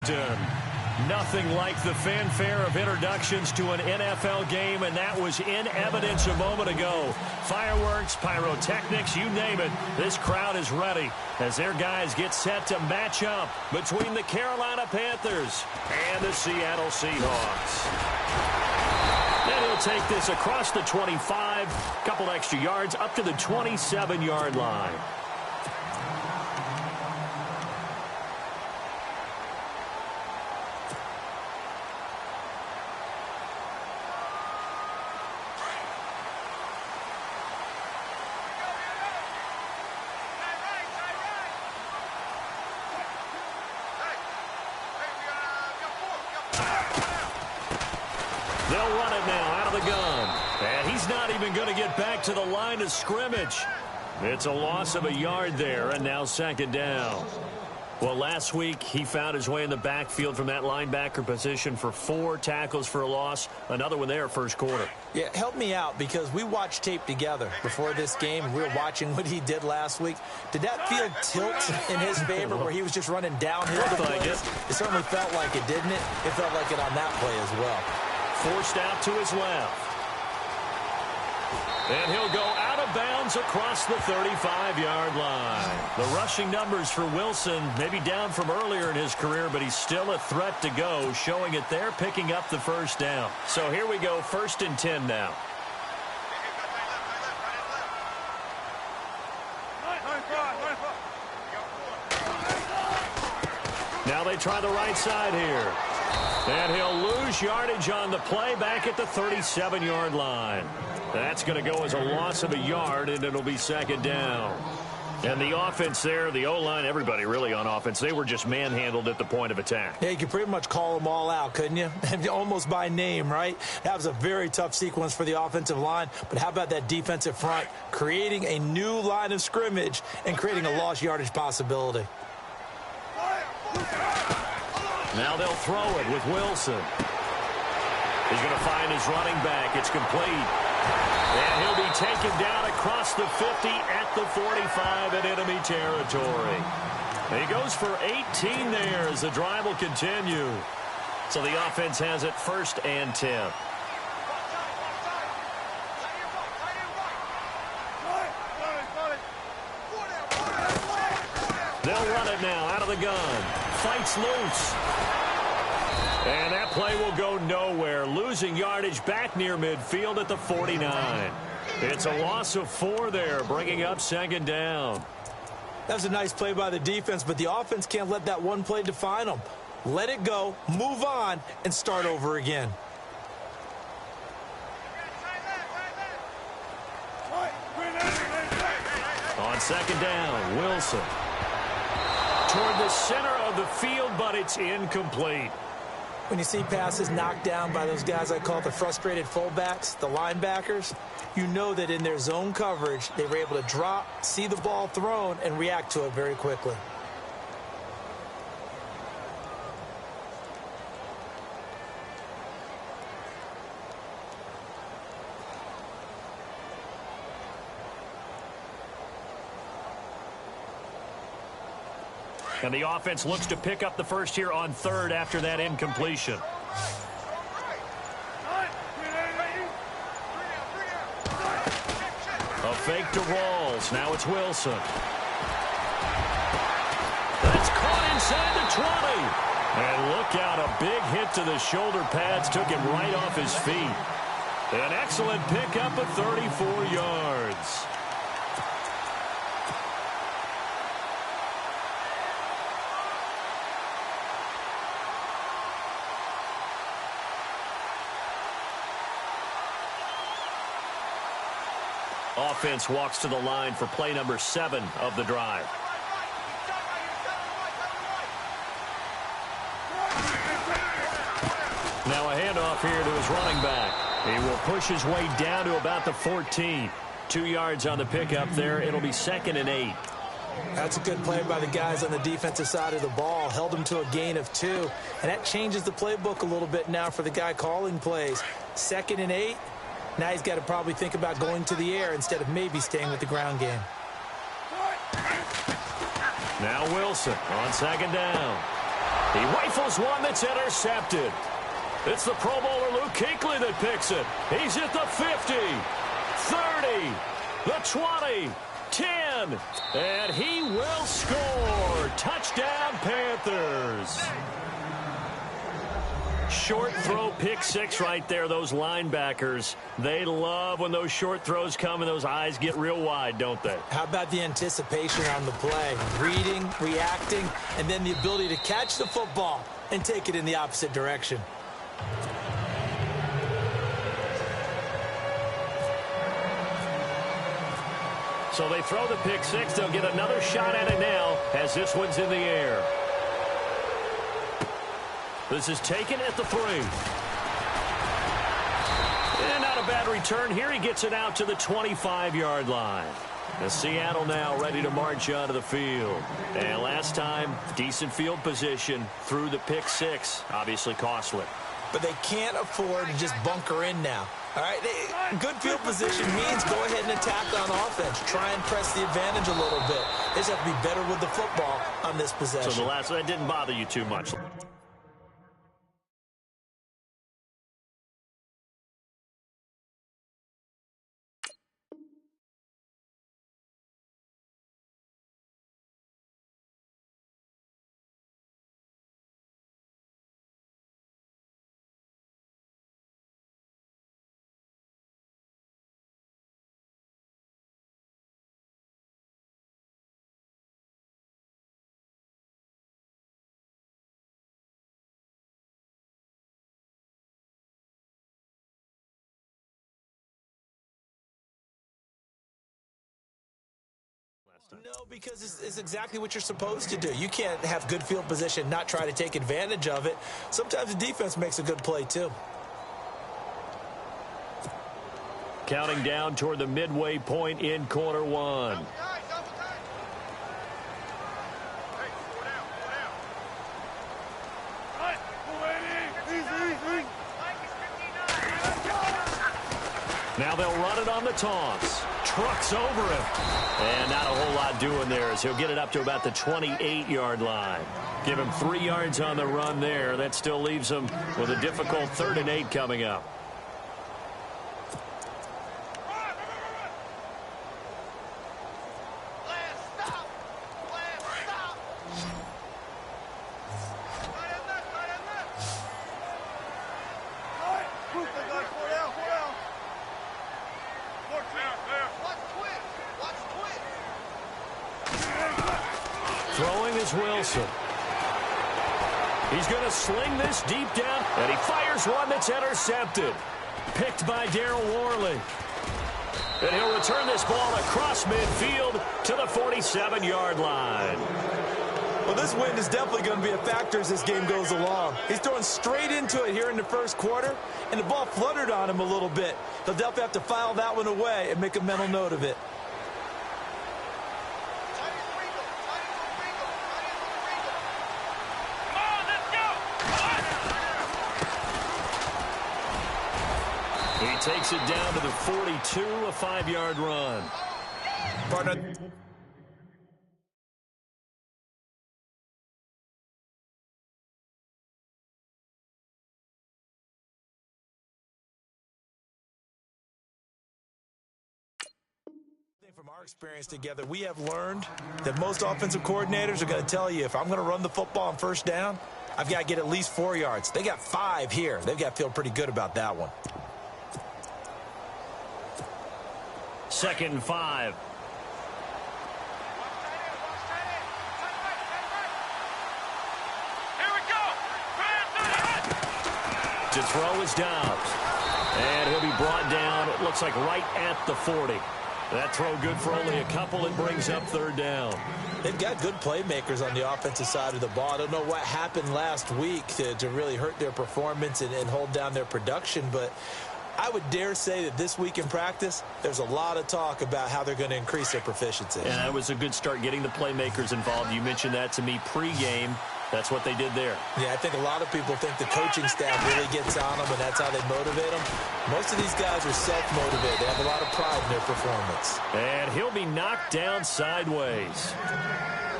Houston. Nothing like the fanfare of introductions to an NFL game, and that was in evidence a moment ago. Fireworks, pyrotechnics, you name it. This crowd is ready as their guys get set to match up between the Carolina Panthers and the Seattle Seahawks. And he'll take this across the 25, couple extra yards up to the 27-yard line. They'll run it now out of the gun. And he's not even going to get back to the line of scrimmage. It's a loss of a yard there, and now second down. Well, last week he found his way in the backfield from that linebacker position for 4 tackles for a loss. Another one there first quarter. Yeah, help me out because we watched tape together before this game, and we were watching what he did last week. Did that field tilt in his favor where he was just running downhill to plays? It certainly felt like it, didn't it? It felt like it on that play as well. Forced out to his left. And he'll go out of bounds across the 35-yard line. The rushing numbers for Wilson may be down from earlier in his career, but he's still a threat to go, showing it there, picking up the first down. So here we go, 1st and 10 now. Now they try the right side here. And he'll lose yardage on the play back at the 37-yard line. That's going to go as a loss of a yard, and it'll be second down. And the offense there, the O-line, everybody really on offense, they were just manhandled at the point of attack. Yeah, you could pretty much call them all out, couldn't you? Almost by name, right? That was a very tough sequence for the offensive line. But how about that defensive front creating a new line of scrimmage and creating a lost yardage possibility? Now they'll throw it with Wilson. He's going to find his running back. It's complete. And he'll be taken down across the 50 at the 45 in enemy territory. And he goes for 18 there as the drive will continue. So the offense has it 1st and 10. They'll run it now out of the gun. Fights loose. And that play will go nowhere. Losing yardage back near midfield at the 49. It's a loss of 4 there, bringing up second down. That was a nice play by the defense, but the offense can't let that one play define them. Let it go, move on, and start over again. On second down, Wilson. Toward the center of the field, but it's incomplete. When you see passes knocked down by those guys I call the frustrated fullbacks, the linebackers, you know that in their zone coverage, they were able to drop, see the ball thrown, and react to it very quickly. And the offense looks to pick up the first here on 3rd after that incompletion. A fake to Rawls. Now it's Wilson. That's caught inside the 20. And look out, a big hit to the shoulder pads took him right off his feet. An excellent pickup of 34 yards. Offense walks to the line for play number 7 of the drive. Now a handoff here to his running back. He will push his way down to about the 14. 2 yards on the pickup there. It'll be 2nd and 8. That's a good play by the guys on the defensive side of the ball. Held him to a gain of 2. And that changes the playbook a little bit now for the guy calling plays. 2nd and 8. Now he's got to probably think about going to the air instead of maybe staying with the ground game. Now Wilson on second down. He rifles one that's intercepted. It's the Pro Bowler Luke Kuechly that picks it. He's at the 50, 30, the 20, 10, and he will score. Touchdown, Panthers. Short throw pick six right there. Those linebackers, they love when those short throws come and those eyes get real wide, don't they? How about the anticipation on the play? Reading, reacting, and then the ability to catch the football and take it in the opposite direction. So they throw the pick six. They'll get another shot at it now as this one's in the air. This is taken at the 3. And not a bad return here. He gets it out to the 25-yard line. And Seattle now ready to march onto the field. And last time, decent field position through the pick six. Obviously costly. But they can't afford to just bunker in now. All right, good field position means go ahead and attack on offense. Try and press the advantage a little bit. They just have to be better with the football on this possession. So the last one, that didn't bother you too much. No, because it's exactly what you're supposed to do. You can't have good field position, not try to take advantage of it. Sometimes the defense makes a good play, too. Counting down toward the midway point in quarter one. Now they'll run it on the toss. Trucks over him. And not a whole lot doing there as he'll get it up to about the 28-yard line. Give him 3 yards on the run there. That still leaves him with a difficult 3rd and 8 coming up. Throwing is Wilson. He's going to sling this deep down, and he fires one that's intercepted. Picked by Darryl Worley. And he'll return this ball across midfield to the 47-yard line. Well, this wind is definitely going to be a factor as this game goes along. He's throwing straight into it here in the first quarter, and the ball fluttered on him a little bit. He'll definitely have to file that one away and make a mental note of it. He takes it down to the 42, a 5-yard run. Partner. From our experience together, we have learned that most offensive coordinators are going to tell you, if I'm going to run the football on first down, I've got to get at least 4 yards. They got 5 here. They've got to feel pretty good about that one. 2nd and 5. Here we go. To throw is Dobbs. And he'll be brought down, it looks like right at the 40. That throw good for only a couple. It brings up 3rd down. They've got good playmakers on the offensive side of the ball. I don't know what happened last week to really hurt their performance and hold down their production, but I would dare say that this week in practice, there's a lot of talk about how they're going to increase their proficiency. And that was a good start getting the playmakers involved. You mentioned that to me pregame. That's what they did there. Yeah, I think a lot of people think the coaching staff really gets on them, and that's how they motivate them. Most of these guys are self-motivated. They have a lot of pride in their performance. And he'll be knocked down sideways.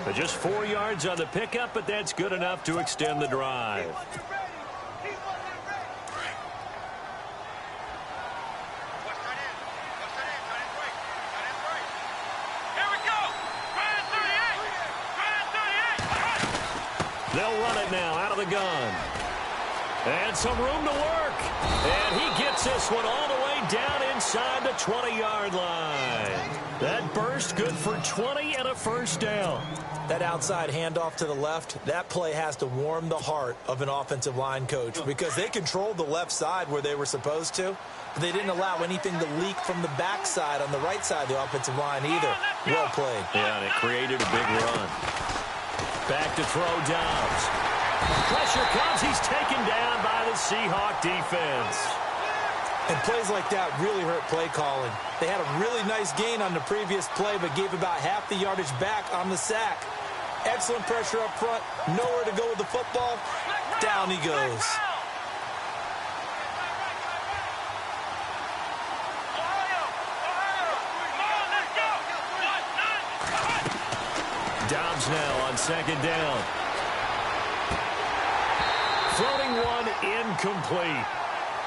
But just 4 yards on the pickup, but that's good enough to extend the drive. They'll run it now out of the gun. And some room to work. And he gets this one all the way down inside the 20-yard line. That burst good for 20 and a first down. That outside handoff to the left, that play has to warm the heart of an offensive line coach because they controlled the left side where they were supposed to, but they didn't allow anything to leak from the backside on the right side of the offensive line either. Well played. Yeah, and it created a big run. Back to throw Dobbs. Pressure comes. He's taken down by the Seahawk defense. And plays like that really hurt play calling. They had a really nice gain on the previous play, but gave about half the yardage back on the sack. Excellent pressure up front. Nowhere to go with the football. Down he goes. Dobbs now on second down. Floating one incomplete.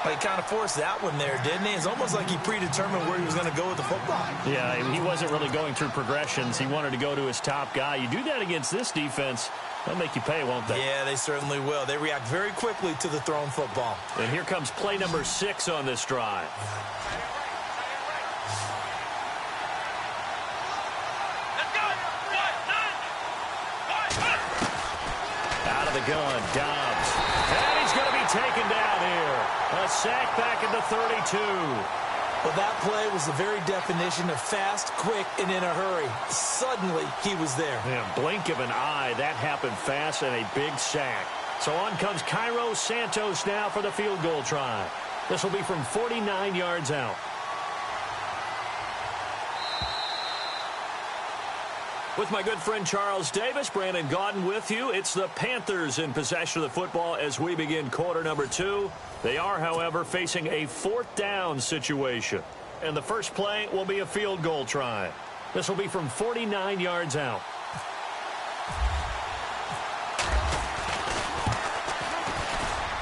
Well, he kind of forced that one there, didn't he? It's almost like he predetermined where he was going to go with the football. Yeah, he wasn't really going through progressions. He wanted to go to his top guy. You do that against this defense, they'll make you pay, won't they? Yeah, they certainly will. They react very quickly to the thrown football. And here comes play number 6 on this drive. Out of the gun, Dobbs. And he's going to be taken down here. A sack back at the 32. Well, that play was the very definition of fast, quick, and in a hurry. Suddenly, he was there. Yeah, blink of an eye. That happened fast and a big sack. So on comes Cairo Santos now for the field goal try. This will be from 49 yards out. With my good friend Charles Davis, Brandon Gaudin with you. It's the Panthers in possession of the football as we begin quarter number 2. They are, however, facing a 4th down situation. And the first play will be a field goal try. This will be from 49 yards out.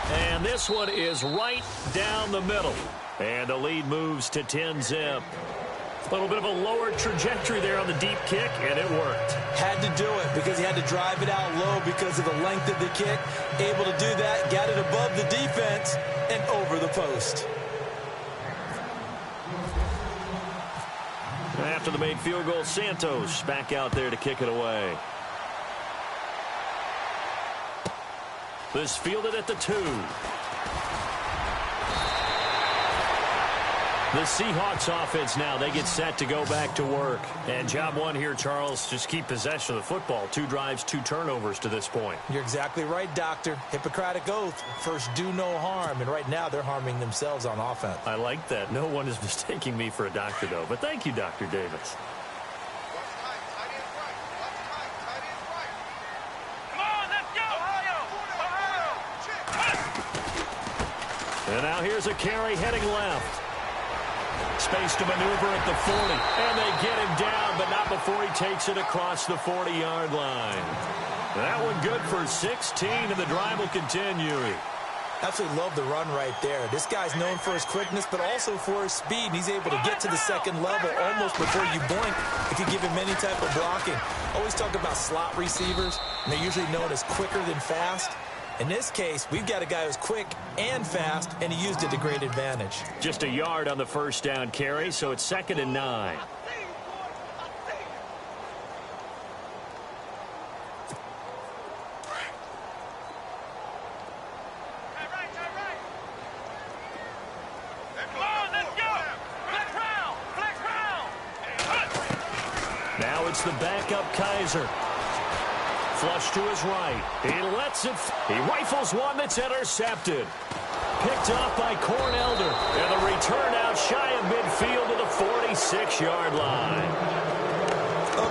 And this one is right down the middle. And the lead moves to 10-zip. A little bit of a lower trajectory there on the deep kick, and it worked. Had to do it because he had to drive it out low because of the length of the kick. Able to do that, got it above the defense and over the post. After the made field goal, Santos back out there to kick it away. This fielded at the 2. The Seahawks offense now, they get set to go back to work. And job one here, Charles, just keep possession of the football. 2 drives, 2 turnovers to this point. You're exactly right, Doctor. Hippocratic oath. First, do no harm. And right now, they're harming themselves on offense. I like that. No one is mistaking me for a doctor, though. But thank you, Dr. Davis. And now here's a carry heading left. Space to maneuver at the 40. And they get him down, but not before he takes it across the 40-yard line. That one good for 16, and the drive will continue. Absolutely love the run right there. This guy's known for his quickness, but also for his speed. And he's able to get to the second level almost before you blink if you give him any type of blocking. Always talk about slot receivers, and they're usually known as quicker than fast. In this case, we've got a guy who's quick and fast, and he used it to great advantage. Just a yard on the first down carry, so it's 2nd and 9. Now it's the backup Kaiser. Flush to his right. He lets it. He rifles one that's intercepted. Picked off by Cornelder. And the return out shy of midfield to the 46-yard line.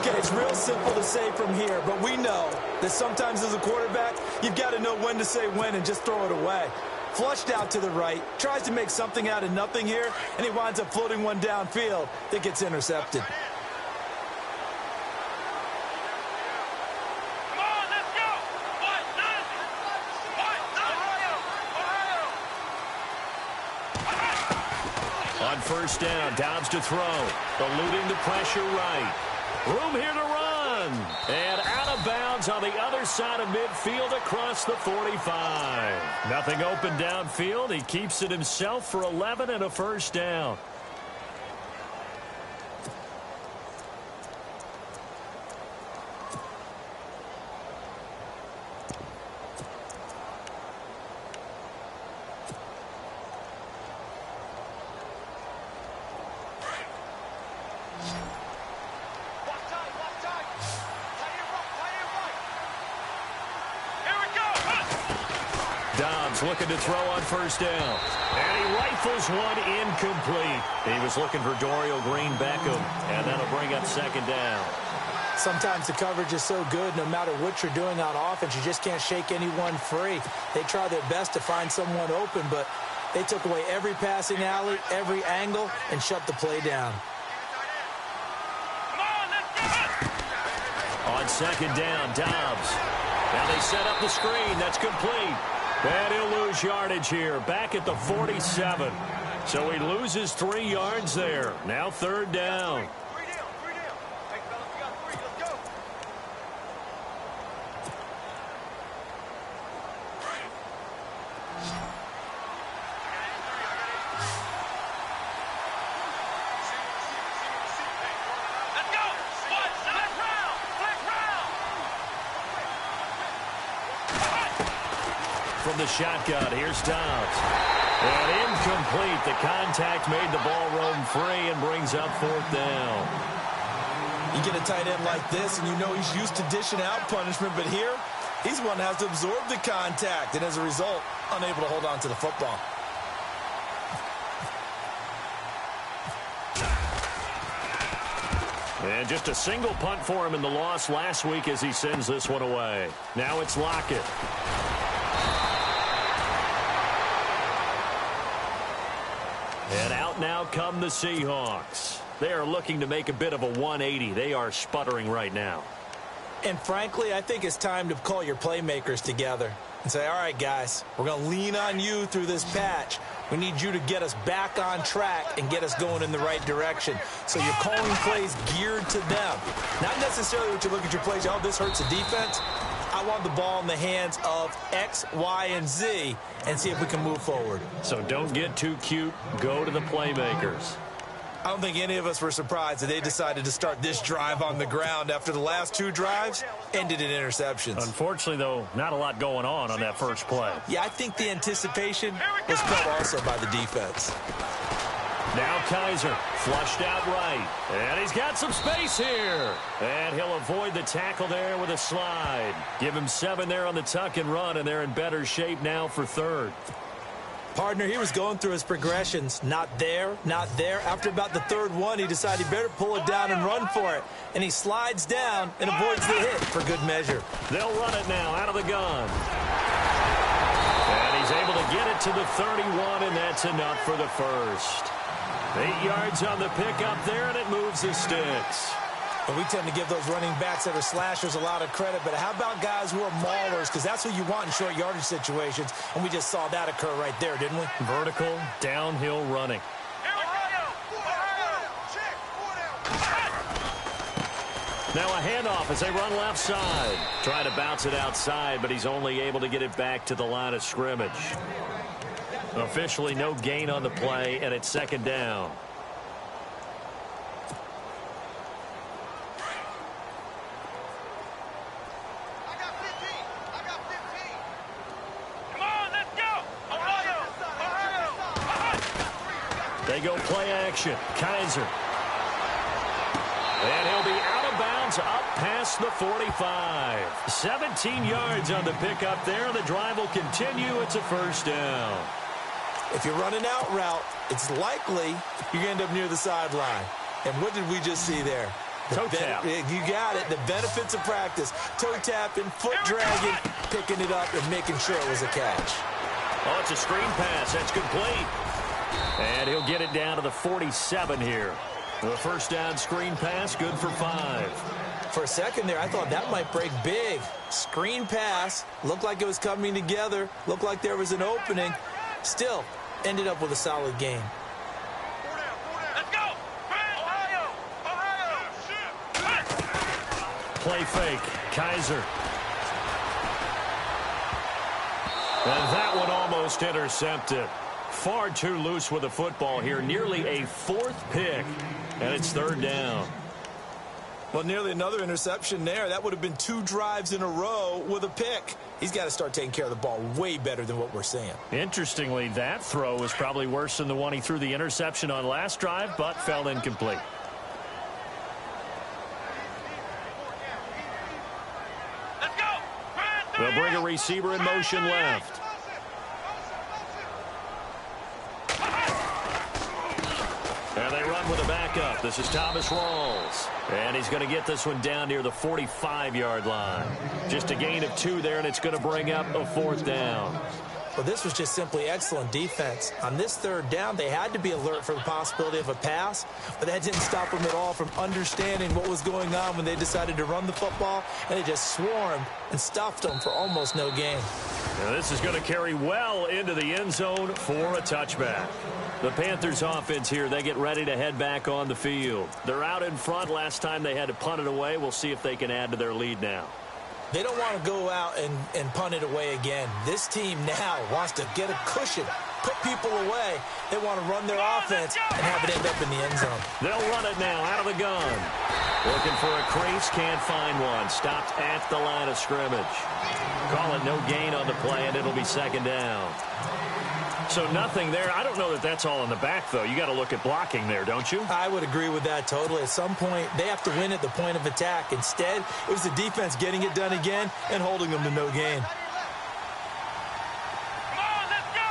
Okay, it's real simple to say from here, but we know that sometimes as a quarterback, you've got to know when to say when and just throw it away. Flushed out to the right, tries to make something out of nothing here, and he winds up floating one downfield that gets intercepted. On first down, Dobbs to throw. Eluding the pressure right. Room here to run. And out of bounds on the other side of midfield across the 45. Nothing open downfield. He keeps it himself for 11 and a first down. Dobbs looking to throw on first down. And he rifles one incomplete. He was looking for Dorial Green-Beckham, and that'll bring up second down. Sometimes the coverage is so good, no matter what you're doing on offense, you just can't shake anyone free. They try their best to find someone open, but they took away every passing alley, every angle, and shut the play down. On second down, Dobbs. Now they set up the screen. That's complete. And he'll lose yardage here, back at the 47. So he loses 3 yards there. Now third down. From the shotgun, here's Dobbs. And incomplete. The contact made the ball roam free and brings up fourth down. You get a tight end like this, and you know he's used to dishing out punishment, but here, he's one that has to absorb the contact, and as a result, unable to hold on to the football. And just a single punt for him in the loss last week as he sends this one away. Now it's Lockett. And out now come the Seahawks. They are looking to make a bit of a 180. They are sputtering right now. And frankly, I think it's time to call your playmakers together and say, all right, guys, we're going to lean on you through this patch. We need you to get us back on track and get us going in the right direction. So you're calling plays geared to them. Not necessarily what you look at your plays, oh, this hurts the defense. I want the ball in the hands of X, Y, and Z and see if we can move forward. So don't get too cute. Go to the playmakers. I don't think any of us were surprised that they decided to start this drive on the ground after the last 2 drives ended in interceptions. Unfortunately, though, not a lot going on that first play. Yeah, I think the anticipation was felt also by the defense. Now Kaiser, flushed out right. And he's got some space here. And he'll avoid the tackle there with a slide. Give him 7 there on the tuck and run, and they're in better shape now for third. Partner, he was going through his progressions. Not there, not there. After about the 3rd one, he decided he better pull it down and run for it. And he slides down and avoids the hit for good measure. They'll run it now out of the gun. And he's able to get it to the 31, and that's enough for the first. 8 yards on the pickup there, and it moves the sticks. And we tend to give those running backs that are slashers a lot of credit, but how about guys who are maulers? Because that's who you want in short yardage situations, and we just saw that occur right there, didn't we? Vertical, downhill running. Now a handoff as they run left side. Trying to bounce it outside, but he's only able to get it back to the line of scrimmage. Officially no gain on the play, and it's second down. They go play action. Kaiser. And he'll be out of bounds up past the 45. 17 yards on the pickup there, and the drive will continue. It's a first down. If you're running out route, it's likely you're going to end up near the sideline. And what did we just see there? Toe tap. You got it. The benefits of practice. Toe tapping, foot dragging, picking it up, and making sure it was a catch. Oh, it's a screen pass. That's complete. And he'll get it down to the 47 here. The first down screen pass, good for 5. For a second there, I thought that might break big. Screen pass, looked like it was coming together, looked like there was an opening. Still, ended up with a solid game. play fake. Kaiser. And that one almost intercepted. Far too loose with the football here. Nearly a fourth pick. And it's third down. Well, nearly another interception there. That would have been 2 drives in a row with a pick. He's got to start taking care of the ball way better than what we're seeing. Interestingly, that throw was probably worse than the one he threw the interception on last drive, but fell incomplete. Let's go. They'll bring a receiver in motion left. And they run with a backup. This is Thomas Rawls. And he's going to get this one down near the 45-yard line. Just a gain of 2 there, and it's going to bring up a fourth down. Well, this was just simply excellent defense. On this third down, they had to be alert for the possibility of a pass, but that didn't stop them at all from understanding what was going on when they decided to run the football, and they just swarmed and stuffed them for almost no gain. Now this is going to carry well into the end zone for a touchback. The Panthers offense here, they get ready to head back on the field. They're out in front. Last time they had to punt it away. We'll see if they can add to their lead now. They don't want to go out and punt it away again. This team now wants to get a cushion, put people away. They want to run their offense and have it end up in the end zone. They'll run it now out of the gun. Looking for a crease, can't find one. Stopped at the line of scrimmage. Call it no gain on the play, and it'll be second down. So nothing there. I don't know that that's all in the back, though. You got to look at blocking there, don't you? I would agree with that totally. At some point, they have to win at the point of attack. Instead, it was the defense getting it done again and holding them to no gain. Come on, let's go.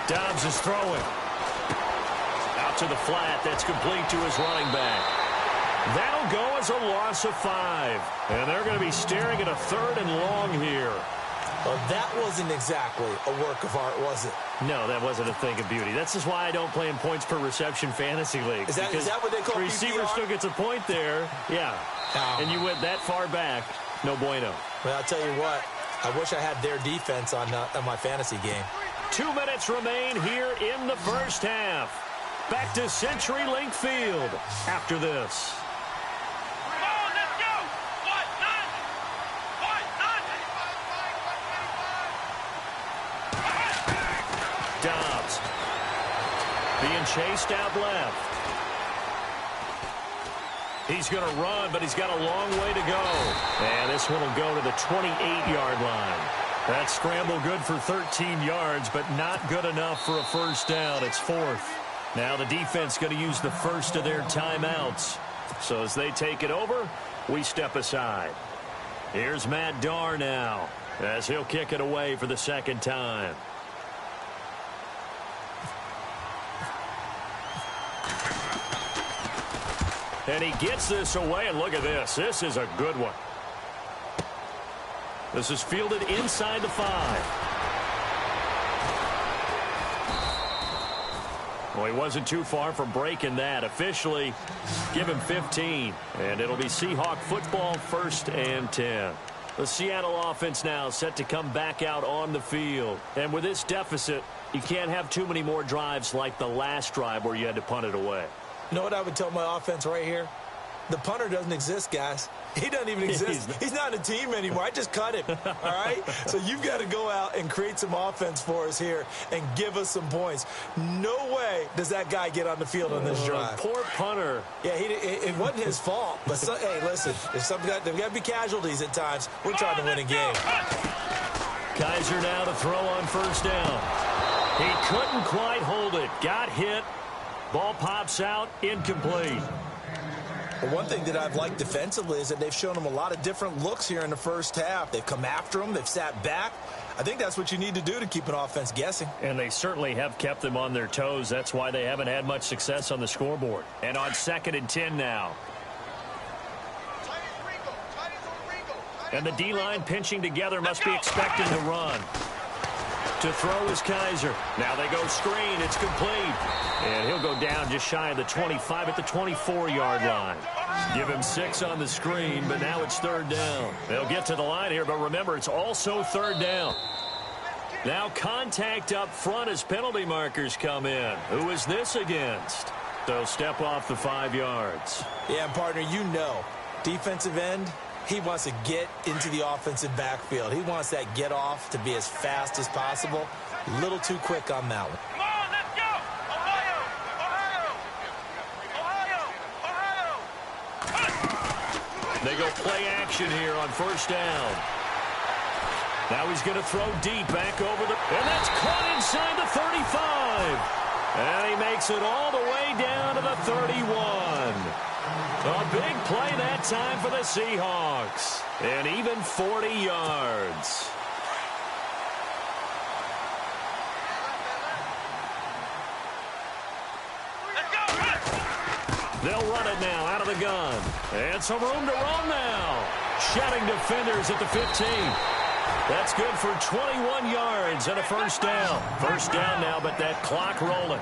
Dobbs is throwing. Out to the flat. That's complete to his running back. That'll go as a loss of 5. And they're going to be staring at a third and long here. Well, that wasn't exactly a work of art, was it? No, that wasn't a thing of beauty. That's just why I don't play in points per reception fantasy league. Is that what they call receiver PPR? still gets a point there. Yeah. And you went that far back. No bueno. Well, I'll tell you what. I wish I had their defense on my fantasy game. 2 minutes remain here in the first half. Back to CenturyLink Field after this. Dobbs being chased out left. He's going to run, but he's got a long way to go. And this one will go to the 28-yard line. That scramble good for 13 yards, but not good enough for a first down. It's fourth. Now the defense going to use the first of their timeouts. So as they take it over, we step aside. Here's Matt Darr now as he'll kick it away for the second time. And he gets this away, and look at this. This is a good one. This is fielded inside the 5. Well, he wasn't too far from breaking that. Officially, give him 15. And it'll be Seahawk football, 1st and 10. The Seattle offense now set to come back out on the field. And with this deficit, you can't have too many more drives like the last drive where you had to punt it away. You know what I would tell my offense right here? The punter doesn't exist, guys. He doesn't even exist. He's not in a team anymore. I just cut him, all right? So you've got to go out and create some offense for us here and give us some points. No way does that guy get on the field on this drive. Poor punter. Yeah, it wasn't his fault. But, hey, listen, there's got to be casualties at times. We're trying to win a game. Kaiser now to throw on first down. He couldn't quite hold it. Got hit. Ball pops out, incomplete. Well, one thing that I've liked defensively is that they've shown them a lot of different looks here in the first half. They've come after them. They've sat back. I think that's what you need to do to keep an offense guessing. And they certainly have kept them on their toes. That's why they haven't had much success on the scoreboard. And on 2nd and 10 now. And the D-line pinching together, must be expecting to run. To throw is Kaiser. Now they go screen. It's complete. And he'll go down just shy of the 25 at the 24-yard line. Give him 6 on the screen, but now it's 3rd down. They'll get to the line here, but remember, it's also 3rd down. Now contact up front as penalty markers come in. Who is this against? So step off the 5 yards. Yeah, partner, you know, defensive end, he wants to get into the offensive backfield. He wants that get off to be as fast as possible. A little too quick on that one. Come on, let's go! Ohio! Ohio! Ohio! They go play action here on first down. Now he's going to throw deep back over the... And that's caught inside the 35. And he makes it all the way down to the 31. A big play that time for the Seahawks. And even 40 yards. They'll run it now out of the gun. And some room to run now. Shedding defenders at the 15. That's good for 21 yards and a first down. First down now, but that clock rolling.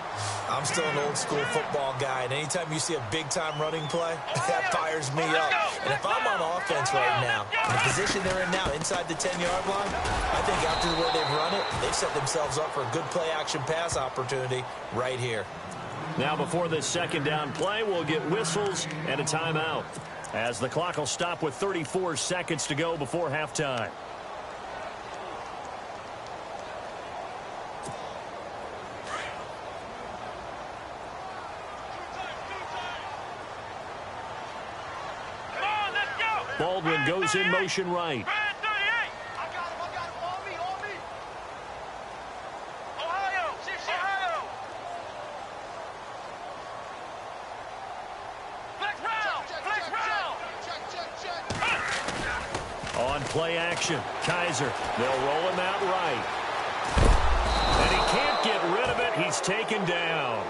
I'm still an old-school football guy, and anytime you see a big-time running play, that fires me up. And if I'm on offense right now, in the position they're in now, inside the 10-yard line, I think after the way they've run it, they've set themselves up for a good play-action pass opportunity right here. Now before this second down play, we'll get whistles and a timeout, as the clock will stop with 34 seconds to go before halftime. Baldwin goes in motion right. On play action, Kaiser. They'll roll him out right. And he can't get rid of it. He's taken down.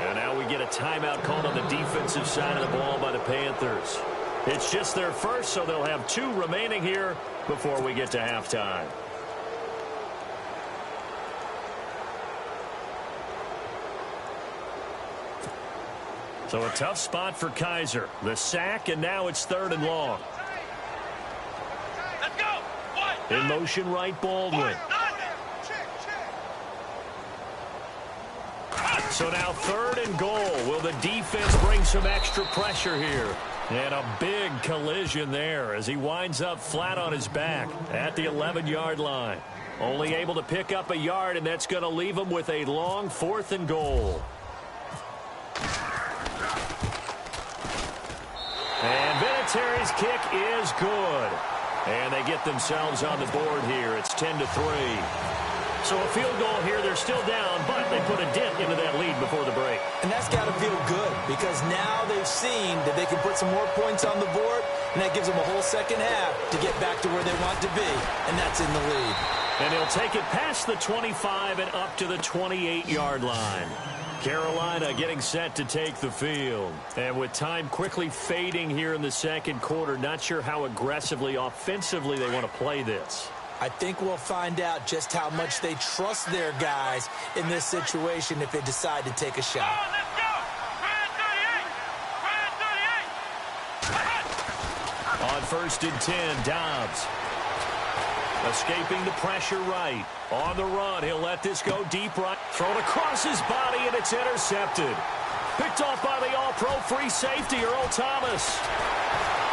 And now we get a timeout called on the defensive side of the ball by the Panthers. It's just their first, so they'll have 2 remaining here before we get to halftime. So a tough spot for Kaiser. The sack, and now it's 3rd and long. Let's go! In motion right, Baldwin. So now 3rd and goal. Will the defense bring some extra pressure here? And a big collision there as he winds up flat on his back at the 11-yard line. Only able to pick up a yard, and that's going to leave him with a long 4th and goal. And Vinatieri's kick is good. And they get themselves on the board here. It's 10-3. So a field goal here. They're still down, but they put a dent into that lead before the break. And that's got to feel good because now they've seen that they can put some more points on the board, and that gives them a whole second half to get back to where they want to be, and that's in the lead. And he'll take it past the 25 and up to the 28-yard line. Carolina getting set to take the field. And with time quickly fading here in the second quarter, not sure how aggressively, offensively they want to play this. I think we'll find out just how much they trust their guys in this situation if they decide to take a shot. On 1st and 10, Dobbs. Escaping the pressure right. On the run, he'll let this go deep right. Thrown across his body, and it's intercepted. Picked off by the all-pro free safety, Earl Thomas.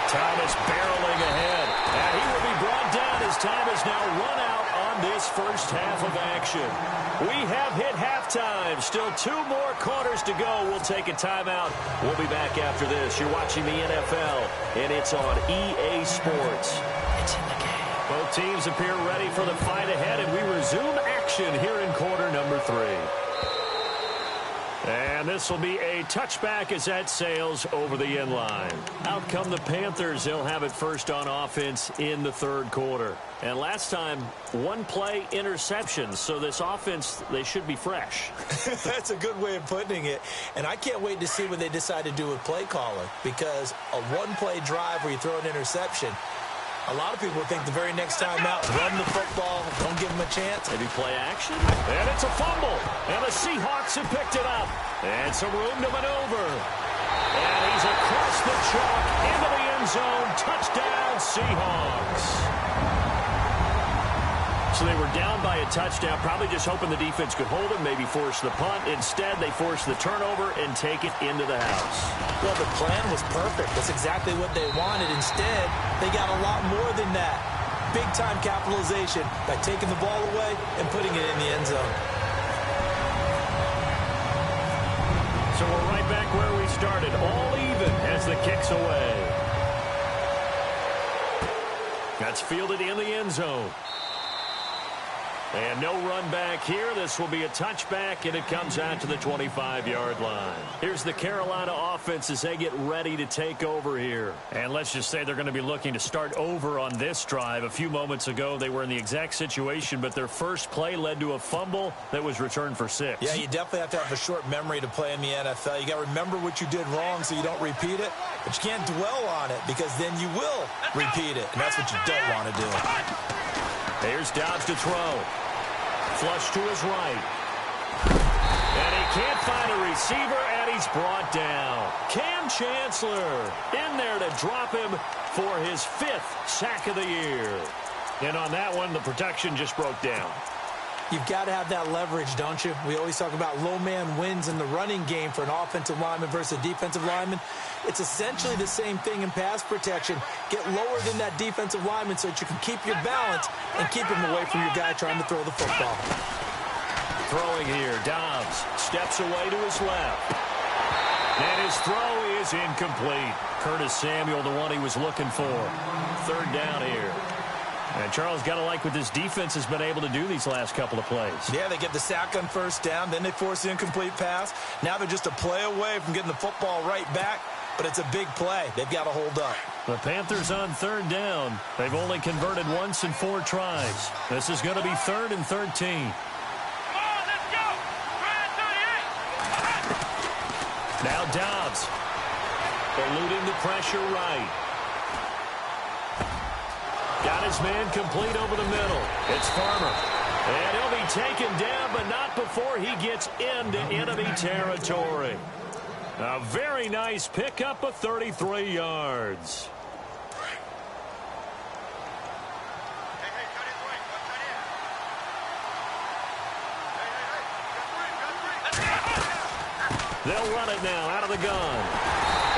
Thomas barreling ahead, and he will be brought down as time is now run out on this first half of action. We have hit halftime. Still 2 more quarters to go. We'll take a timeout. We'll be back after this. You're watching the NFL, and it's on EA Sports. It's in the game. Both teams appear ready for the fight ahead, and we resume action here in quarter number 3. And this will be a touchback as that sails over the end line. Out come the Panthers. They'll have it first on offense in the 3rd quarter. And last time, 1-play interceptions. So this offense, they should be fresh. That's a good way of putting it. And I can't wait to see what they decide to do with play calling. Because a 1-play drive where you throw an interception, a lot of people think the very next time out, run the football, don't give them a chance. Maybe play action. And it's a fumble. And the Seahawks have picked it up. And some room to maneuver. And he's across the chalk into the end zone. Touchdown, Seahawks. So they were down by a touchdown, probably just hoping the defense could hold them, maybe force the punt. Instead, they forced the turnover and take it into the house. Well, the plan was perfect. That's exactly what they wanted. Instead, they got a lot more than that. Big-time capitalization by taking the ball away and putting it in the end zone. So we're right back where we started, all even as the kick's away. That's fielded in the end zone. And no run back here. This will be a touchback, and it comes out to the 25-yard line. Here's the Carolina offense as they get ready to take over here. And let's just say they're going to be looking to start over on this drive. A few moments ago, they were in the exact situation, but their first play led to a fumble that was returned for 6. Yeah, you definitely have to have a short memory to play in the NFL. You got to remember what you did wrong so you don't repeat it, but you can't dwell on it because then you will repeat it, and that's what you don't want to do. Here's Dobbs to throw. Flush to his right. And he can't find a receiver, and he's brought down. Cam Chancellor in there to drop him for his 5th sack of the year. And on that one, the protection just broke down. You've got to have that leverage, don't you? We always talk about low man wins in the running game for an offensive lineman versus a defensive lineman. It's essentially the same thing in pass protection. Get lower than that defensive lineman so that you can keep your balance and keep him away from your guy trying to throw the football. Throwing here, Dobbs steps away to his left. And his throw is incomplete. Curtis Samuel, the one he was looking for. 3rd down here. And Charles, got to like what this defense has been able to do these last couple of plays. Yeah, they get the sack on 1st down, then they force the incomplete pass. Now they're just a play away from getting the football right back, but it's a big play. They've got to hold up. The Panthers on 3rd down. They've only converted once in 4 tries. This is going to be 3rd and 13. Come on, let's go. 38. Now Dobbs. Eluding the pressure right. Got his man complete over the middle. It's Farmer. And he'll be taken down, but not before he gets into enemy territory. A very nice pickup of 33 yards. They'll run it now out of the gun.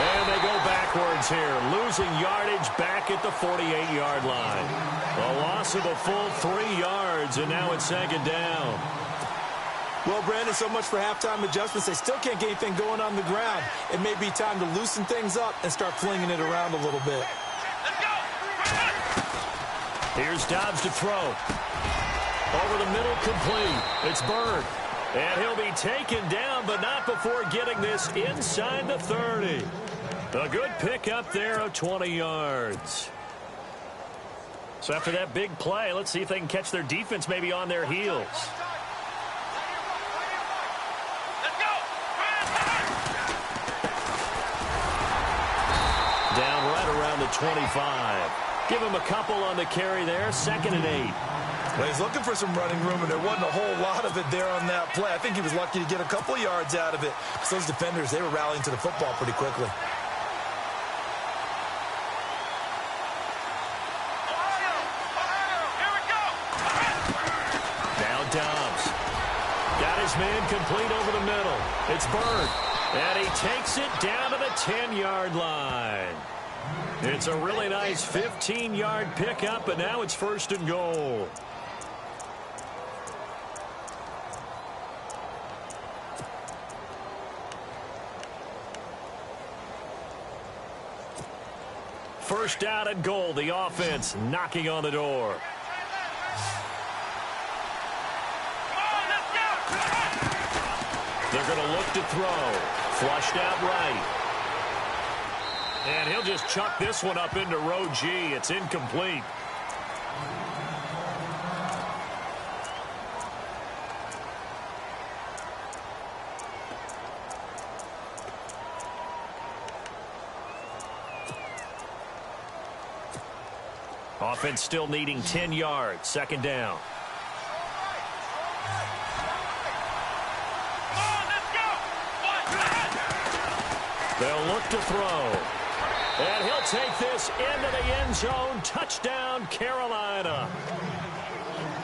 And they go backwards here, losing yardage back at the 48-yard line. A loss of a full 3 yards, and now it's 2nd down. Well, Brandon, so much for halftime adjustments. They still can't get anything going on the ground. It may be time to loosen things up and start flinging it around a little bit. Let's go. Here's Dobbs to throw. Over the middle, complete. It's Bird. And he'll be taken down, but not before getting this inside the 30. A good pickup there of 20 yards. So after that big play, let's see if they can catch their defense maybe on their heels. Let's go. Down right around the 25. Give him a couple on the carry there. 2nd and 8. Well, he's looking for some running room, and there wasn't a whole lot of it there on that play. I think he was lucky to get a couple yards out of it. So those defenders, they were rallying to the football pretty quickly. Here we go. Now Dobbs. Got his man complete over the middle. It's Bird. And he takes it down to the 10-yard line. It's a really nice 15-yard pickup, and now it's 1st and goal. First down and goal. The offense knocking on the door. They're going to look to throw. Flushed out right. And he'll just chuck this one up into row G. It's incomplete. Offense still needing 10 yards. 2nd down. They'll look to throw. And he'll take this into the end zone. Touchdown, Carolina.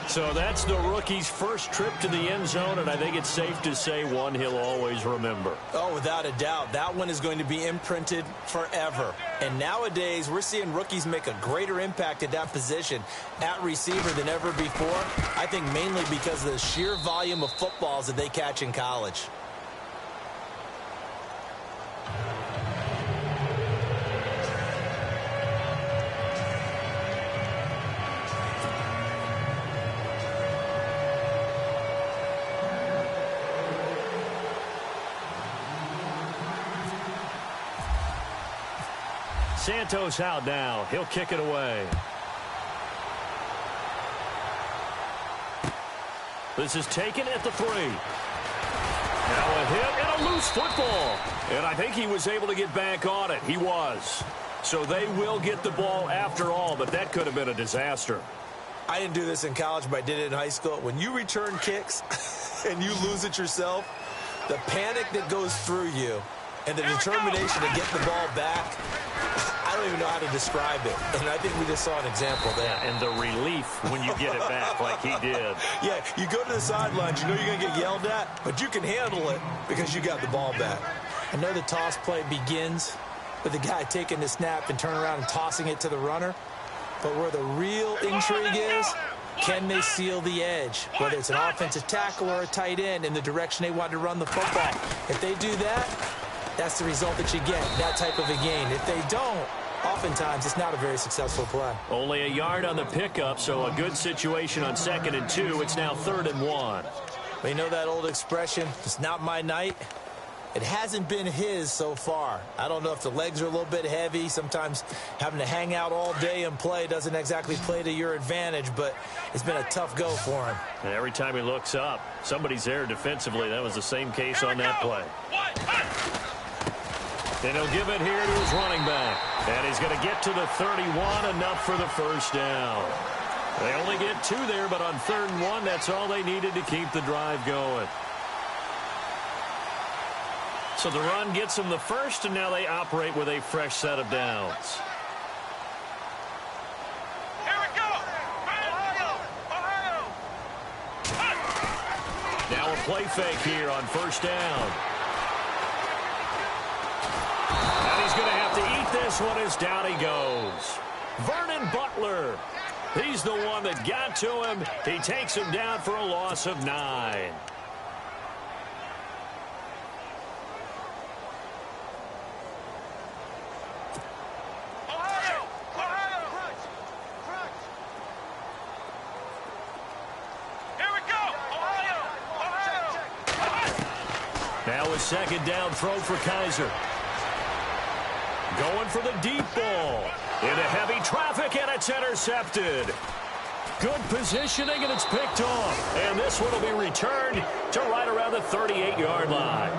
So that's the rookie's first trip to the end zone, and I think it's safe to say one he'll always remember. Oh, without a doubt. That one is going to be imprinted forever. And nowadays, we're seeing rookies make a greater impact at that position at receiver than ever before. I think mainly because of the sheer volume of footballs that they catch in college. Santos out now. He'll kick it away. This is taken at the 3. Now a hit and a loose football. And I think he was able to get back on it. He was. So they will get the ball after all, but that could have been a disaster. I didn't do this in college, but I did it in high school. When you return kicks and you lose it yourself, the panic that goes through you and the determination to get the ball back, I don't even know how to describe it. And I think we just saw an example there. Yeah, and the relief when you get it back like he did. Yeah, you go to the sidelines, you know you're going to get yelled at, but you can handle it because you got the ball back. I know the toss play begins with the guy taking the snap and turning around and tossing it to the runner. But where the real intrigue is, can they seal the edge? Whether it's an offensive tackle or a tight end in the direction they want to run the football. If they do that, that's the result that you get, that type of a gain. If they don't, oftentimes it's not a very successful play. Only a yard on the pickup, so a good situation on 2nd and 2. It's now 3rd and 1. Well, you know that old expression, it's not my night? It hasn't been his so far. I don't know if the legs are a little bit heavy. Sometimes having to hang out all day and play doesn't exactly play to your advantage, but it's been a tough go for him. And every time he looks up, somebody's there defensively. That was the same case on that play. And he'll give it here to his running back. And he's going to get to the 31, enough for the first down. They only get 2 there, but on 3rd and 1, that's all they needed to keep the drive going. So the run gets them the first, and now they operate with a fresh set of downs. Here we go! Ohio! Now a play fake here on 1st down. And he's going to have to eat this one as down he goes. Vernon Butler. He's the one that got to him. He takes him down for a loss of 9. Now a 2nd down throw for Kaiser. Going for the deep ball. Into heavy traffic, and it's intercepted. Good positioning, and it's picked off. And this one will be returned to right around the 38-yard line.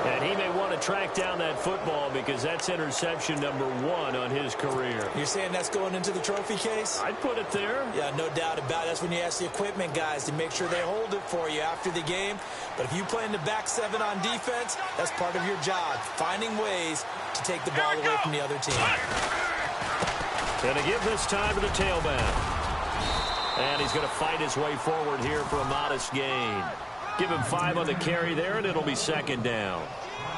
And he may want to track down that football because that's interception number 1 on his career. You're saying that's going into the trophy case? I'd put it there. Yeah, no doubt about it. That's when you ask the equipment guys to make sure they hold it for you after the game. But if you play in the back 7 on defense, that's part of your job, finding ways to take the ball away from the other team. Going to give this time to the tailback. And he's going to fight his way forward here for a modest gain. Give him 5 on the carry there, and it'll be 2nd down.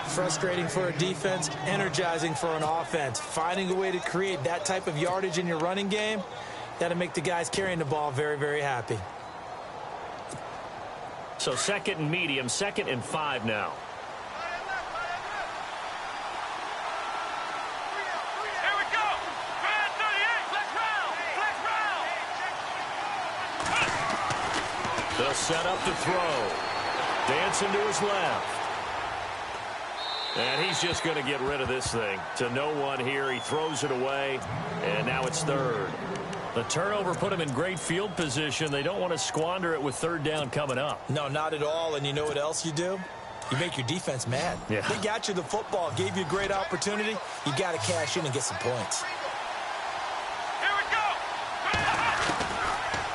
Frustrating for a defense, energizing for an offense. Finding a way to create that type of yardage in your running game, that'll make the guys carrying the ball very, very happy. So 2nd and medium, 2nd and 5 now. Here we go! Man 38! Flex round! They'll set up to throw. Dancing to his left. And he's just going to get rid of this thing. To no one here. He throws it away. And now it's 3rd. The turnover put him in great field position. They don't want to squander it with 3rd down coming up. No, not at all. And you know what else you do? You make your defense mad. Yeah. They got you the football, gave you a great opportunity. You got to cash in and get some points. Here we go!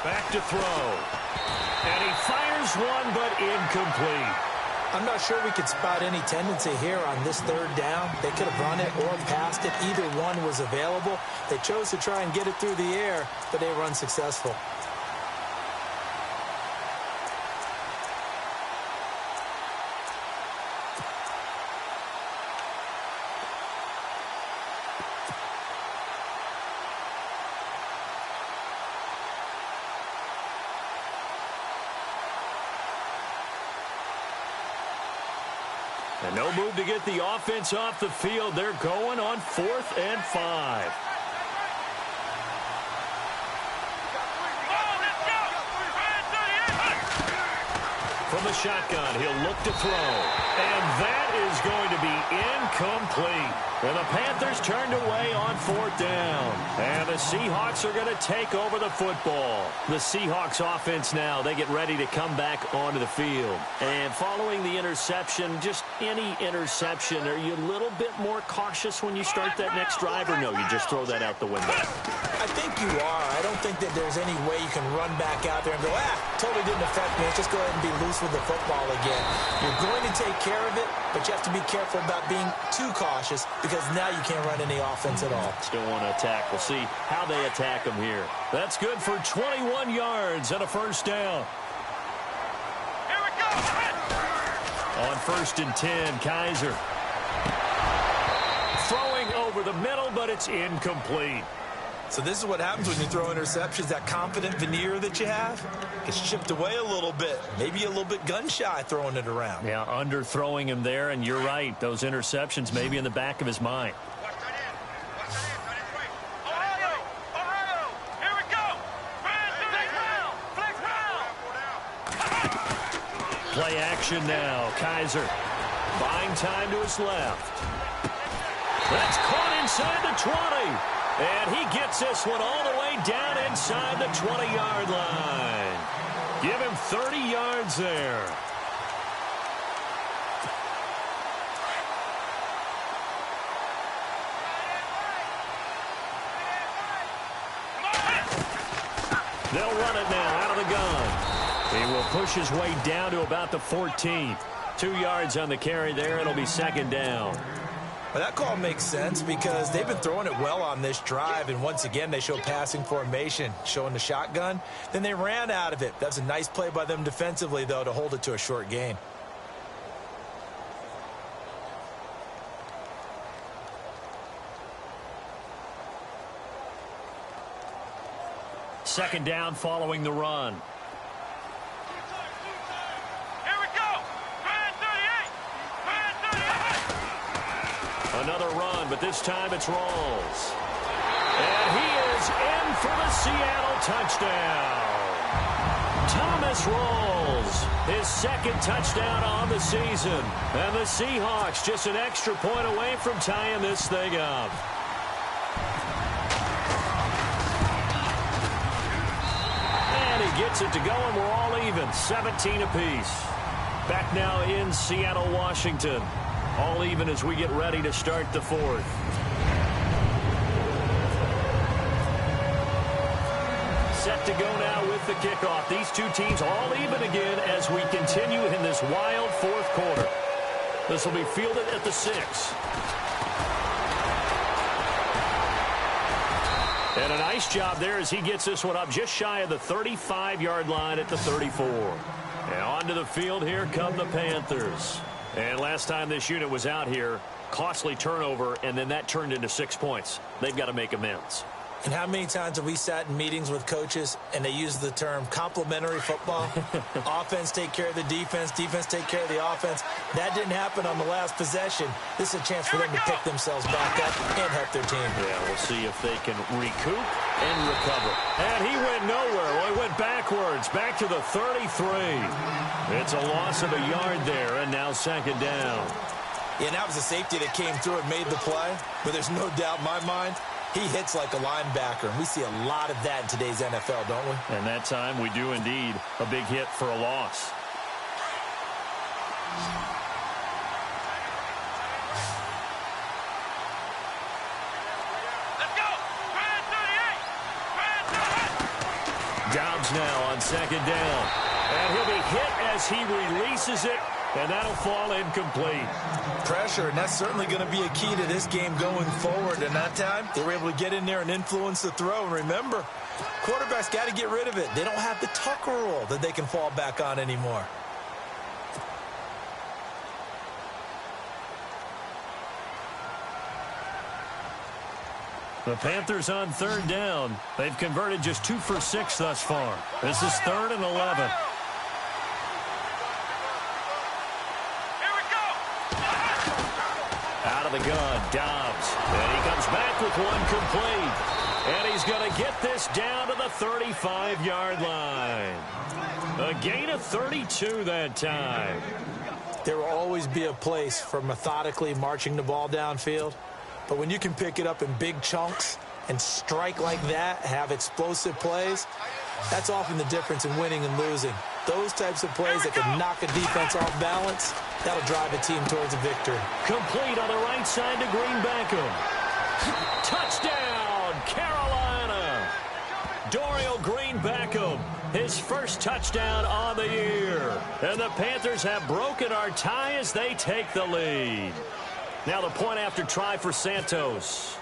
Back to throw. And he fires one, but incomplete. I'm not sure we could spot any tendency here on this 3rd down. They could have run it or passed it. Either one was available. They chose to try and get it through the air, but they were unsuccessful. And no move to get the offense off the field. They're going on 4th and 5. From the shotgun, he'll look to throw. And that is going to be incomplete. And the Panthers turned away on 4th down. And the Seahawks are going to take over the football. The Seahawks offense now, they get ready to come back onto the field. And following the interception, just any interception, are you a little bit more cautious when you start that next drive, or no, you just throw that out the window? I think you are. I don't think that there's any way you can run back out there and go, totally didn't affect me. Let's just go ahead and be loose with the football again. You're going to take care of it, but you have to be careful about being too cautious because now you can't run any offense at all. Still want to attack. We'll see how they attack them here. That's good for 21 yards and a first down. Here we go. On 1st and 10, Kaiser. Throwing over the middle, but it's incomplete. So this is what happens when you throw interceptions. That confident veneer that you have gets chipped away a little bit. Maybe a little bit gun-shy throwing it around. Yeah, underthrowing him there, and you're right. Those interceptions may be in the back of his mind. Ohio, here we go. Flex round. Play action now. Kaiser buying time to his left. That's caught inside the 20. And he gets this one all the way down inside the 20-yard line. Give him 30 yards there. They'll run it now out of the gun. He will push his way down to about the 14. 2 yards on the carry there. It'll be 2nd down. Well, that call makes sense because they've been throwing it well on this drive, and once again they show passing formation, showing the shotgun. Then they ran out of it. That's a nice play by them defensively, though, to hold it to a short gain. Second down following the run. Here we go. Man 38. Another run, but this time it's Rawls. And he is in for the Seattle touchdown. Thomas Rawls, his 2nd touchdown on the season. And the Seahawks just an extra point away from tying this thing up. And he gets it to go, and we're all even, 17 apiece. Back now in Seattle, Washington. All even as we get ready to start the 4th. Set to go now with the kickoff. These two teams all even again as we continue in this wild 4th quarter. This will be fielded at the 6. And a nice job there as he gets this one up just shy of the 35-yard line at the 34. And onto the field, here come the Panthers. And last time this unit was out here, costly turnover, and then that turned into 6 points. They've got to make amends. And how many times have we sat in meetings with coaches and they use the term complementary football? Offense take care of the defense, defense take care of the offense. That didn't happen on the last possession. This is a chance for them to pick themselves back up and help their team. Yeah, we'll see if they can recoup and recover. And he went nowhere. Well, he went backwards, back to the 33. It's a loss of a yard there, and now 2nd down. Yeah, and that was a safety that came through and made the play. But there's no doubt in my mind, he hits like a linebacker, and we see a lot of that in today's NFL, don't we? And that time we do indeed. A big hit for a loss. Let's go. Man 38. Dobbs now on 2nd down. And he'll be hit as he releases it, and that'll fall incomplete. Pressure, and that's certainly going to be a key to this game going forward. And that time, they were able to get in there and influence the throw. And remember, quarterbacks got to get rid of it. They don't have the Tucker rule that they can fall back on anymore. The Panthers on 3rd down. They've converted just 2 for 6 thus far. This is 3rd and 11. Here we go. out of the gun. Dobbs. And he comes back with one complete. And he's going to get this down to the 35-yard line. A gain of 32 that time. There will always be a place for methodically marching the ball downfield. But when you can pick it up in big chunks and strike like that, have explosive plays, that's often the difference in winning and losing. Those types of plays that can knock a defense off balance, that'll drive a team towards a victory. Complete on the right side to Green Beckham. Touchdown, Carolina. Dorial Green Beckham, his first touchdown on the year. And the Panthers have broken our tie as they take the lead. Now the point after try for Santos.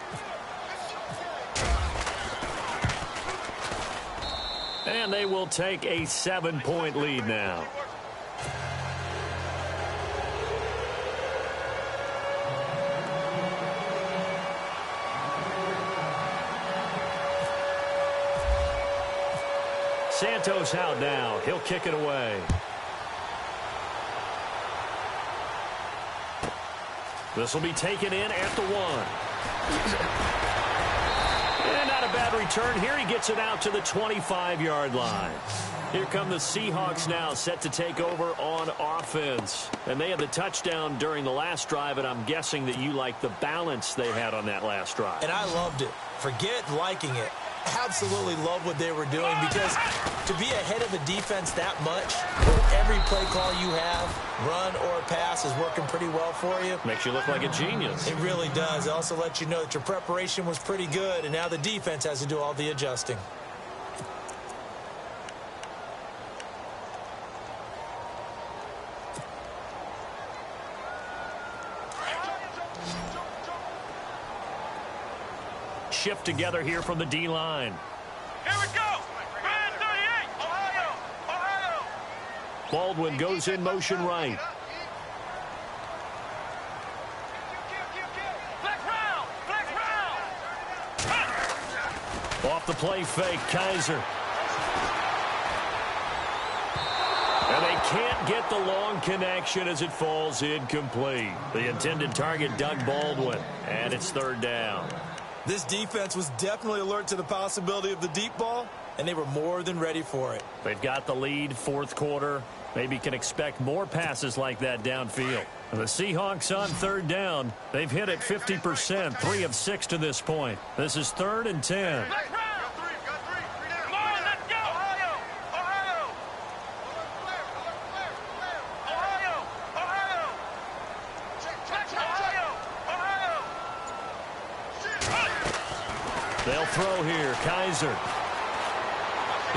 And they will take a 7-point lead now. Santos out now. He'll kick it away. This will be taken in at the 1. And not a bad return here. He gets it out to the 25-yard line. Here come the Seahawks now, set to take over on offense. And they had the touchdown during the last drive, and I'm guessing that you like the balance they had on that last drive. And I loved it. Forget liking it. Absolutely love what they were doing, because to be ahead of a defense that much, where every play call you have, run or pass, is working pretty well for you. Makes you look like a genius. It really does. It also lets you know that your preparation was pretty good, and now the defense has to do all the adjusting. Shift together here from the D-line. Here we go. Band 38. Ohio. Ohio. Baldwin goes in motion right. Flex round. Flex round. Off the play fake, Kaiser. And they can't get the long connection as it falls incomplete. The intended target, Doug Baldwin. And it's third down. This defense was definitely alert to the possibility of the deep ball, and they were more than ready for it. They've got the lead, fourth quarter. Maybe can expect more passes like that downfield. And the Seahawks on third down. They've hit it 50%, 3 of 6 to this point. This is 3rd and 10. Flex round. Come on, let's go. Ohio. Ohio. Ohio. Ohio. Flex Ohio. Ohio. They'll throw here. Kaiser.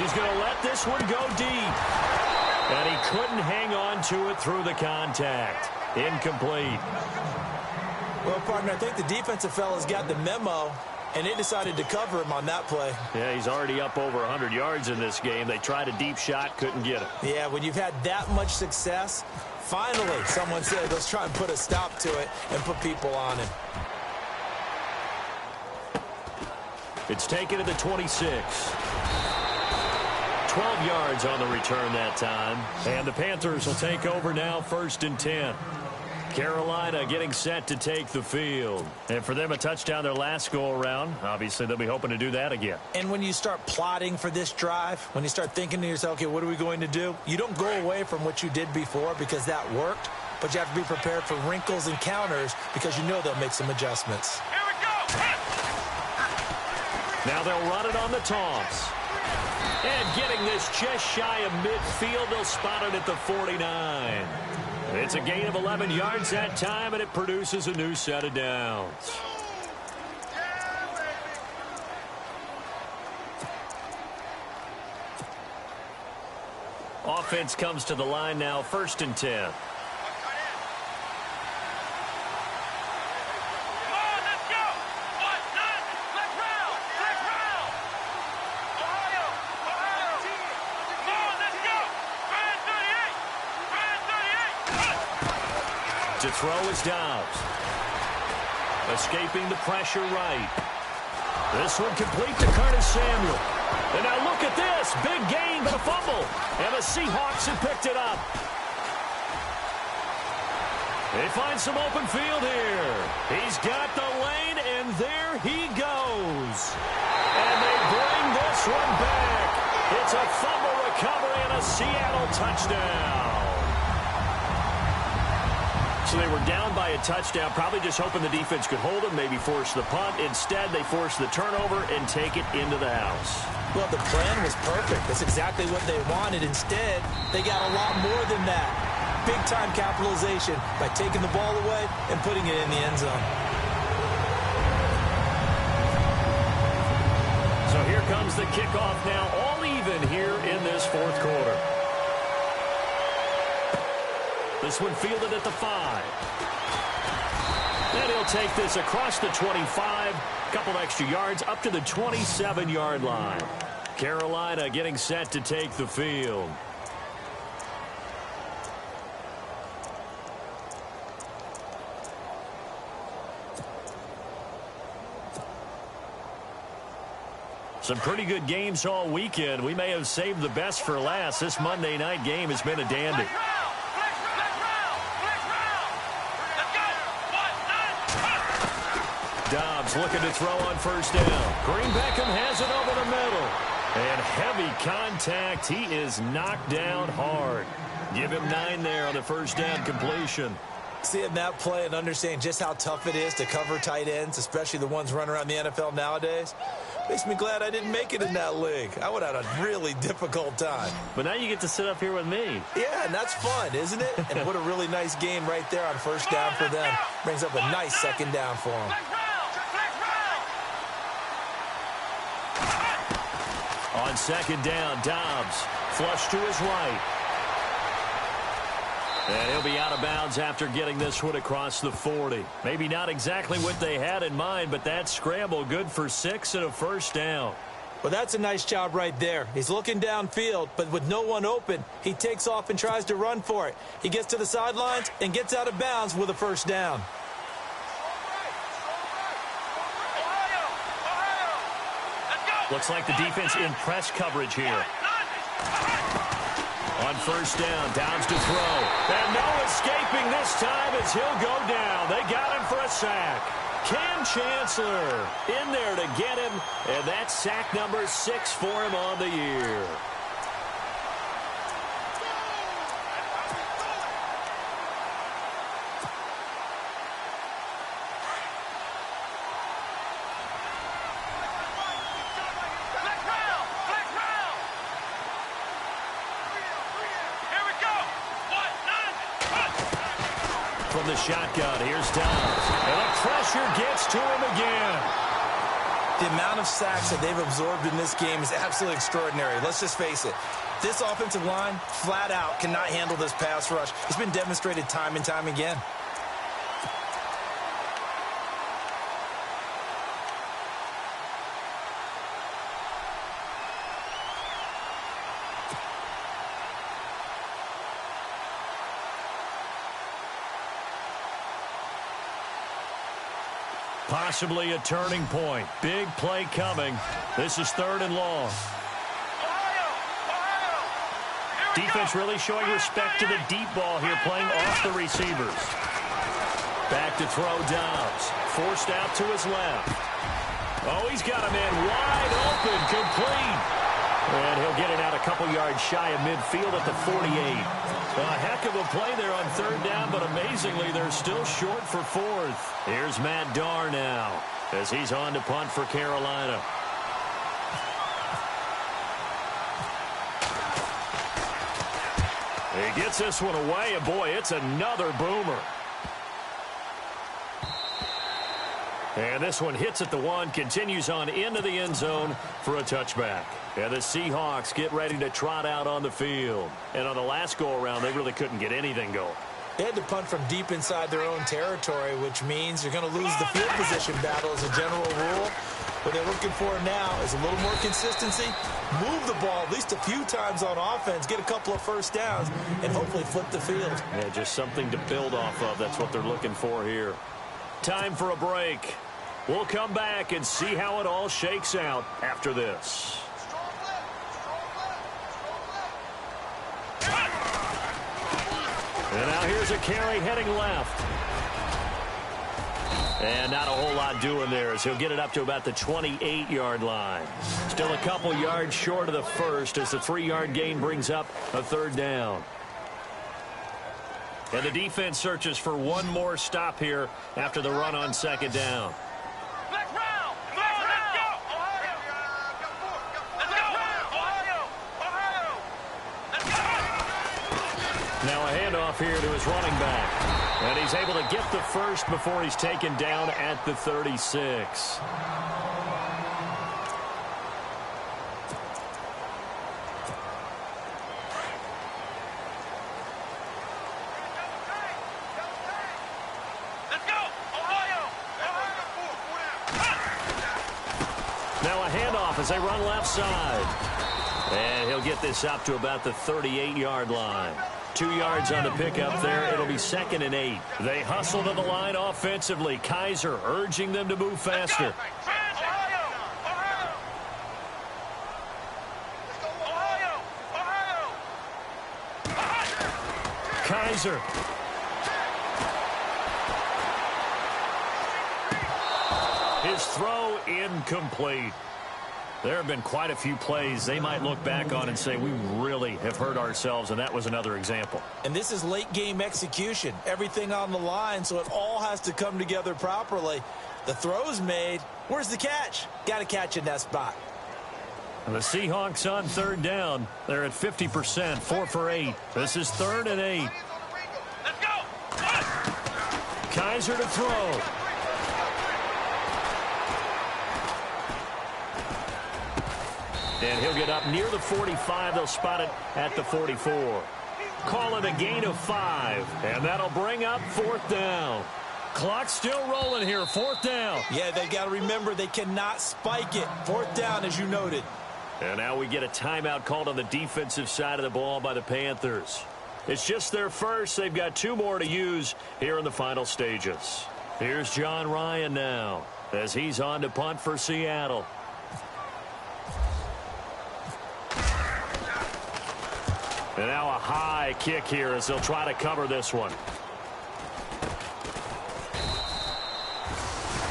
He's going to let this one go deep. And he couldn't hang on to it through the contact. Incomplete. Well, partner, I think the defensive fellas got the memo, and they decided to cover him on that play. Yeah, he's already up over 100 yards in this game. They tried a deep shot, couldn't get it. Yeah, when you've had that much success, finally someone said, let's try and put a stop to it and put people on him. It's taken to the 26. 12 yards on the return that time. And the Panthers will take over now, 1st and 10. Carolina getting set to take the field. And for them, a touchdown their last go-around. Obviously, they'll be hoping to do that again. And when you start plotting for this drive, when you start thinking to yourself, okay, what are we going to do? You don't go away from what you did before because that worked, but you have to be prepared for wrinkles and counters because you know they'll make some adjustments. Here we go. Now they'll run it on the toss. And getting this just shy of midfield, they'll spot it at the 49. It's a gain of 11 yards that time, and it produces a new set of downs. Offense comes to the line now, 1st and 10. To throw is Dobbs. Escaping the pressure right. This one complete to Curtis Samuel. And now look at this. Big gain, but a fumble. And the Seahawks have picked it up. They find some open field here. He's got the lane, and there he goes. And they bring this one back. It's a fumble recovery and a Seattle touchdown. So they were down by a touchdown, probably just hoping the defense could hold them, maybe force the punt. Instead, they forced the turnover and take it into the house. Well, the plan was perfect. That's exactly what they wanted. Instead, they got a lot more than that. Big-time capitalization by taking the ball away and putting it in the end zone. So here comes the kickoff now, all even here in this fourth quarter. This one fielded at the 5. And he'll take this across the 25. A couple extra yards up to the 27-yard line. Carolina getting set to take the field. Some pretty good games all weekend. We may have saved the best for last. This Monday night game has been a dandy. Dobbs looking to throw on first down. Green Beckham has it over the middle. And heavy contact. He is knocked down hard. Give him 9 there on the first down completion. Seeing that play and understanding just how tough it is to cover tight ends, especially the ones running around the NFL nowadays, makes me glad I didn't make it in that league. I would have had a really difficult time. But now you get to sit up here with me. Yeah, and that's fun, isn't it? And what a really nice game right there on first down for them. Brings up a nice second down for them. On second down, Dobbs flush to his right. And he'll be out of bounds after getting this one across the 40. Maybe not exactly what they had in mind, but that scramble good for 6 and a first down. Well, that's a nice job right there. He's looking downfield, but with no one open, he takes off and tries to run for it. He gets to the sidelines and gets out of bounds with a first down. Looks like the defense in press coverage here. On first down, Downs to throw. And no escaping this time as he'll go down. They got him for a sack. Cam Chancellor in there to get him. And that's sack number 6 for him on the year. From the shotgun, here's Downs. And the pressure gets to him again. The amount of sacks that they've absorbed in this game is absolutely extraordinary. Let's just face it. This offensive line, flat out, cannot handle this pass rush. It's been demonstrated time and time again. Possibly a turning point. Big play coming. This is 3rd and long. Defense really showing respect to the deep ball here, playing off the receivers. Back to throw Dobbs. Forced out to his left. Oh, he's got a man wide open, complete. And he'll get it out a couple yards shy of midfield at the 48. A heck of a play there on 3rd down, but amazingly, they're still short for 4th. Here's Matt Darr now as he's on to punt for Carolina. He gets this one away, and boy, it's another boomer. And this one hits at the 1, continues on into the end zone for a touchback. And the Seahawks get ready to trot out on the field. And on the last go-around, they really couldn't get anything going. They had to punt from deep inside their own territory, which means you're going to lose the field position battle as a general rule. What they're looking for now is a little more consistency, move the ball at least a few times on offense, get a couple of first downs, and hopefully flip the field. Yeah, just something to build off of. That's what they're looking for here. Time for a break. We'll come back and see how it all shakes out after this. And now here's a carry heading left. And not a whole lot doing there as he'll get it up to about the 28-yard line. Still a couple yards short of the first as the 3-yard gain brings up a third down. And the defense searches for one more stop here after the run on second down. Let's go! Ohio! Let's go! Ohio! Let's go! Now a handoff here to his running back. And he's able to get the first before he's taken down at the 36. Let's go! Ohio! Now a handoff as they run left side. And he'll get this up to about the 38-yard line. 2 yards on the pickup there. It'll be 2nd and 8. They hustle to the line offensively. Kaiser urging them to move faster. Kaiser. His throw incomplete. There have been quite a few plays they might look back on and say, we really have hurt ourselves, and that was another example. And this is late-game execution. Everything on the line, so it all has to come together properly. The throw's made. Where's the catch? Got to catch in that spot. And the Seahawks on third down. They're at 50%, 4 for 8. This is 3rd and 8. Let's go! Kaiser to throw. And he'll get up near the 45. They'll spot it at the 44. Call it a gain of 5. And that'll bring up 4th down. Clock's still rolling here. 4th down. Yeah, they got to remember they cannot spike it. 4th down, as you noted. And now we get a timeout called on the defensive side of the ball by the Panthers. It's just their first. They've got 2 more to use here in the final stages. Here's John Ryan now as he's on to punt for Seattle. And now a high kick here as they'll try to cover this one.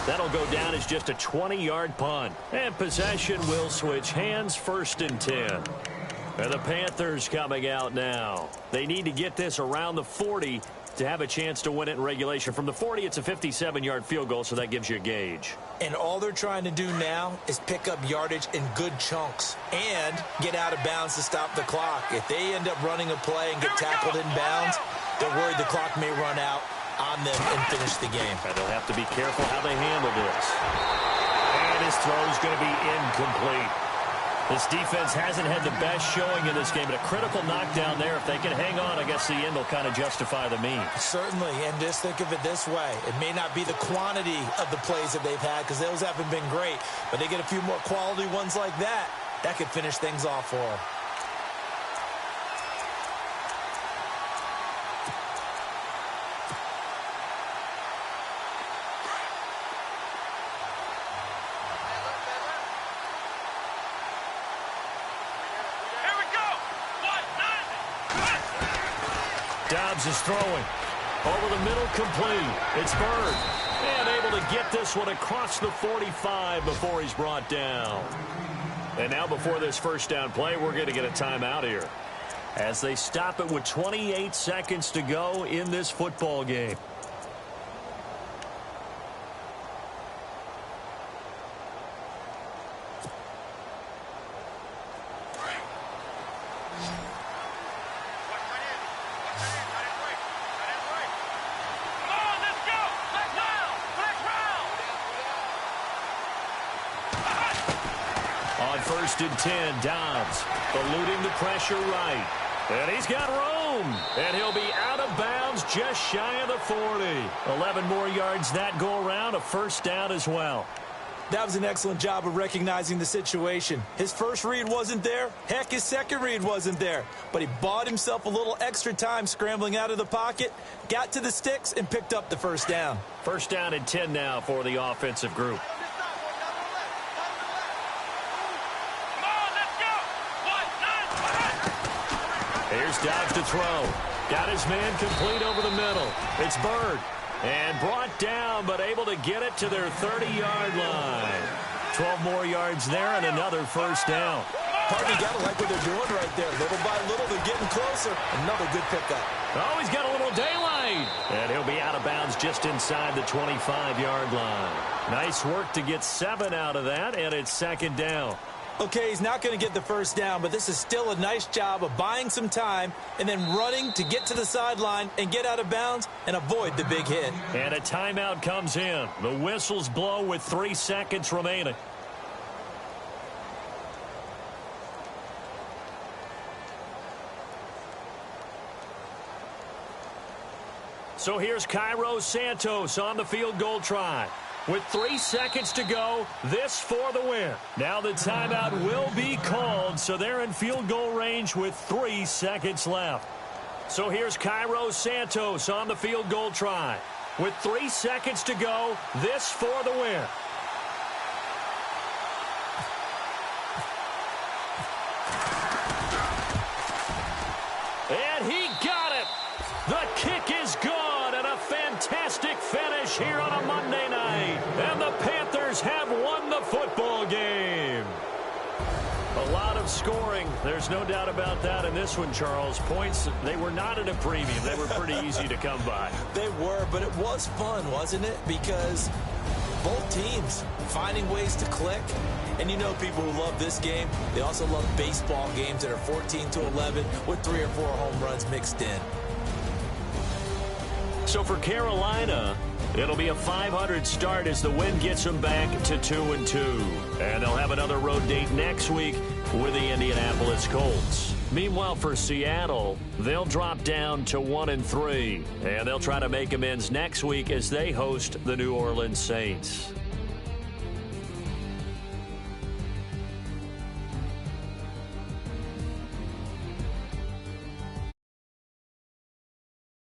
That'll go down as just a 20-yard punt. And possession will switch hands, 1st and 10. And the Panthers coming out now. They need to get this around the 40 to have a chance to win it in regulation. From the 40, it's a 57-yard field goal, so that gives you a gauge. And all they're trying to do now is pick up yardage in good chunks and get out of bounds to stop the clock. If they end up running a play and get tackled in bounds, they're worried the clock may run out on them and finish the game. And they'll have to be careful how they handle this. And his throw's going to be incomplete. This defense hasn't had the best showing in this game, but a critical knockdown there. If they can hang on, I guess the end will kind of justify the means. Certainly, and just think of it this way. It may not be the quantity of the plays that they've had because those haven't been great, but they get a few more quality ones like that. That could finish things off for them. Dobbs is throwing. Over the middle, complete. It's Bird. And able to get this one across the 45 before he's brought down. And now before this first down play, we're going to get a timeout here as they stop it with 28 seconds to go in this football game. On 1st and 10, Dobbs eluding the pressure right. And he's got room. And he'll be out of bounds just shy of the 40. 11 more yards that go around, a first down as well. That was an excellent job of recognizing the situation. His first read wasn't there. Heck, his second read wasn't there. But he bought himself a little extra time scrambling out of the pocket, got to the sticks, and picked up the first down. First down and 10 now for the offensive group. Here's Dobbs to throw. Got his man complete over the middle. It's Bird. And brought down, but able to get it to their 30-yard line. 12 more yards there and another first down. Partner, you got to like what they're doing right there. Little by little, they're getting closer. Another good pickup. Oh, he's got a little daylight. And he'll be out of bounds just inside the 25-yard line. Nice work to get 7 out of that, and it's second down. Okay, he's not going to get the first down, but this is still a nice job of buying some time and then running to get to the sideline and get out of bounds and avoid the big hit. And a timeout comes in. The whistles blow with 3 seconds remaining. So here's Cairo Santos on the field goal try. With 3 seconds to go, this for the win. Now the timeout will be called, so they're in field goal range with 3 seconds left. So here's Cairo Santos on the field goal try. With 3 seconds to go, this for the win. And he got it. The kick is good, and a fantastic finish here on a Monday night. And the Panthers have won the football game. A lot of scoring. There's no doubt about that in this one, Charles. Points, they were not at a premium. They were pretty easy to come by. They were, but it was fun, wasn't it? Because both teams finding ways to click. And you know people who love this game, they also love baseball games that are 14-11 with 3 or 4 home runs mixed in. So for Carolina, it'll be a 500 start as the win gets them back to 2-2. And they'll have another road date next week with the Indianapolis Colts. Meanwhile, for Seattle, they'll drop down to 1-3. And they'll try to make amends next week as they host the New Orleans Saints.